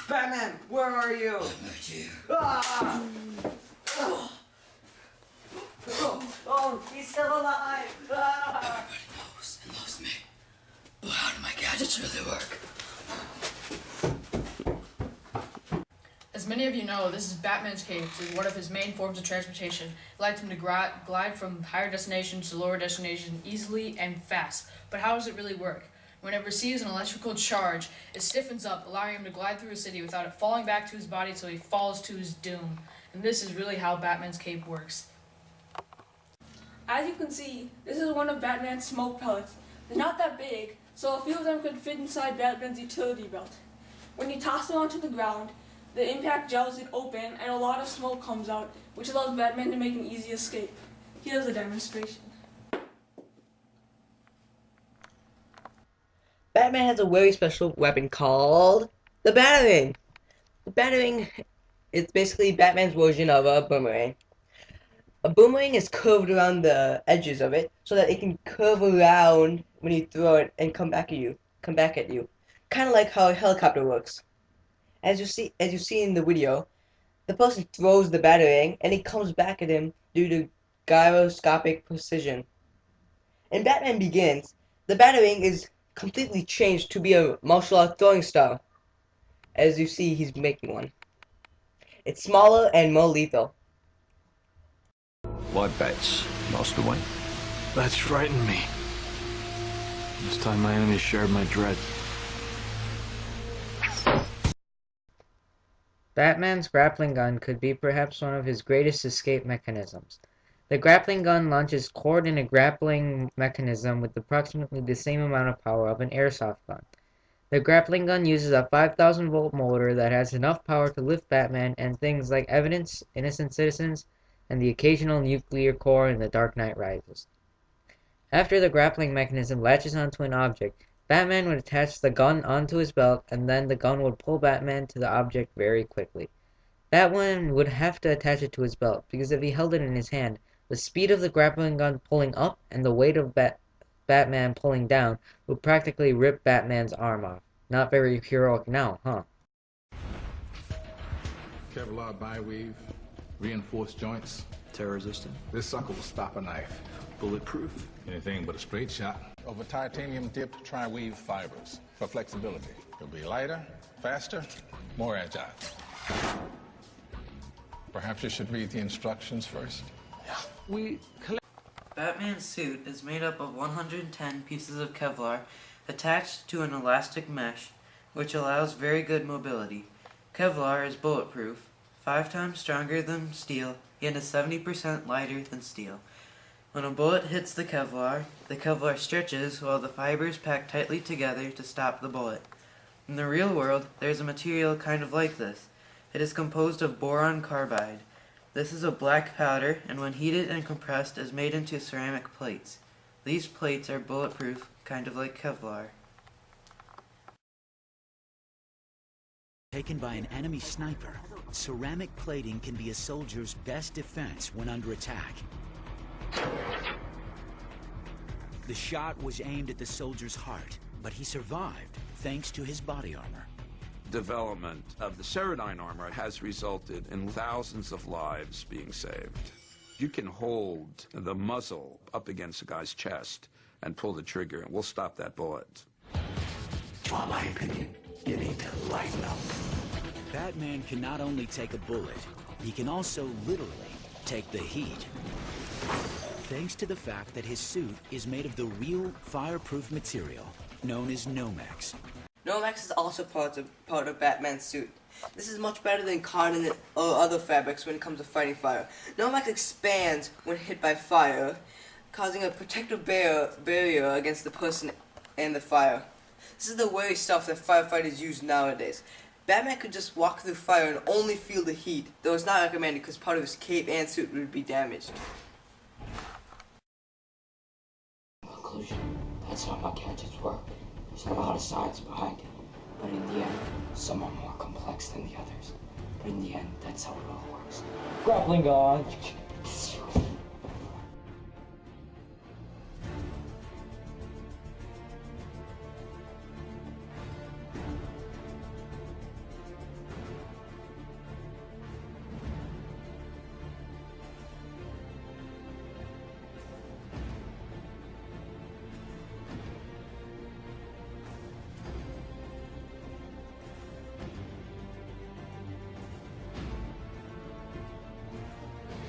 Batman, where are you? I'm right here. Ah! Oh, he's still alive! Ah! Everybody knows and loves me. But how do my gadgets really work? As many of you know, this is Batman's cape, which is one of his main forms of transportation. It allows him to glide from higher destinations to lower destinations easily and fast. But how does it really work? When it receives an electrical charge, it stiffens up, allowing him to glide through a city without it falling back to his body until he falls to his doom. And this is really how Batman's cape works. As you can see, this is one of Batman's smoke pellets. They're not that big, so a few of them could fit inside Batman's utility belt. When you toss them onto the ground, the impact gels it open and a lot of smoke comes out, which allows Batman to make an easy escape. Here's a demonstration. Batman has a very special weapon called the Batarang. The Batarang is basically Batman's version of a boomerang. A boomerang is curved around the edges of it so that it can curve around when you throw it and come back at you. Kind of like how a helicopter works. As you see in the video, the person throws the Batarang and it comes back at him due to gyroscopic precision. In Batman Begins, the Batarang is completely changed to be a martial art throwing style. As you see, he's making one. It's smaller and more lethal. Why bats, Master Wayne? Bats frighten me. This time my enemies shared my dread. Batman's grappling gun could be perhaps one of his greatest escape mechanisms. The grappling gun launches cord in a grappling mechanism with approximately the same amount of power of an airsoft gun. The grappling gun uses a 5,000-volt motor that has enough power to lift Batman and things like evidence, innocent citizens, and the occasional nuclear core in The Dark Knight Rises. After the grappling mechanism latches onto an object, Batman would attach the gun onto his belt, and then the gun would pull Batman to the object very quickly. Batman would have to attach it to his belt, because if he held it in his hand, the speed of the grappling gun pulling up and the weight of Batman pulling down would practically rip Batman's arm off. Not very heroic now, huh? Kevlar bi-weave, reinforced joints. Tear resistant. This sucker will stop a knife. Bulletproof. Anything but a straight shot. Over titanium dipped tri-weave fibers for flexibility. It'll be lighter, faster, more agile. Perhaps you should read the instructions first. Batman's suit is made up of 110 pieces of Kevlar attached to an elastic mesh, which allows very good mobility. Kevlar is bulletproof, 5 times stronger than steel, and is 70% lighter than steel. When a bullet hits the Kevlar stretches while the fibers pack tightly together to stop the bullet. In the real world, there's a material kind of like this. It is composed of boron carbide. This is a black powder, and when heated and compressed is made into ceramic plates. These plates are bulletproof, kind of like Kevlar. Taken by an enemy sniper, ceramic plating can be a soldier's best defense when under attack. The shot was aimed at the soldier's heart, but he survived thanks to his body armor. Development of the Ceradyne armor has resulted in thousands of lives being saved. You can hold the muzzle up against a guy's chest and pull the trigger, and we'll stop that bullet. In my opinion, you need to lighten up. Batman can not only take a bullet, he can also literally take the heat. Thanks to the fact that his suit is made of the real fireproof material known as Nomex. Nomex is also part of Batman's suit. This is much better than cotton or other fabrics when it comes to fighting fire. Nomex expands when hit by fire, causing a protective barrier against the person and the fire. This is the very stuff that firefighters use nowadays. Batman could just walk through fire and only feel the heat, though it's not recommended because part of his cape and suit would be damaged. Conclusion. That's how my gadgets work. There's a lot of science behind it. But in the end, some are more complex than the others. But in the end, that's how it all works. Grappling gun!